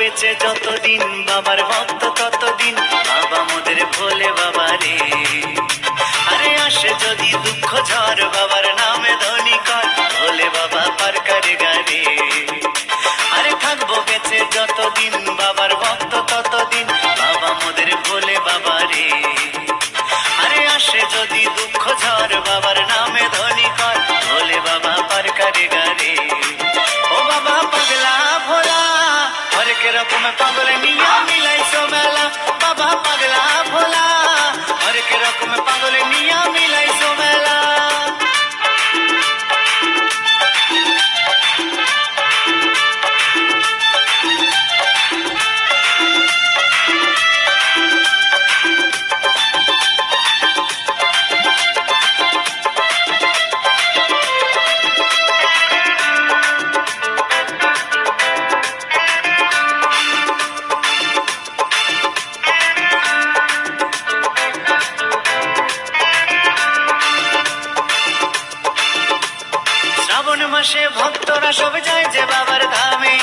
বেঁচে যতদিন বাবার ভক্ত ততদিন, বাবা মোদের ভোলে বাবা রে। আরে আসে যদি দুঃখ ঝড় বাবার নামে ধ্বনি কর, ভোলে বাবা পার করে গারে। আরে থাকবো বেঁচে যতদিন বাবার ভক্ত ততদিন, বাবা মোদের ভোলে বাবা রে। আরে আসে যদি দুঃখ ঝড় বাবার নামে ধ্বনি কর, ভোলে বাবা পার করে গারে। ও বাবা পাগলা ভোলা হরেক রকম পাগল নিয়া মিলাইছো মেলা, বাবা পাগলা ভোলা হরেক রকম পাগল নিয়া মিলাইছো মেলা। শ্রাবণ মাসে ভক্তরা সব যায় যে বাবার ধামে,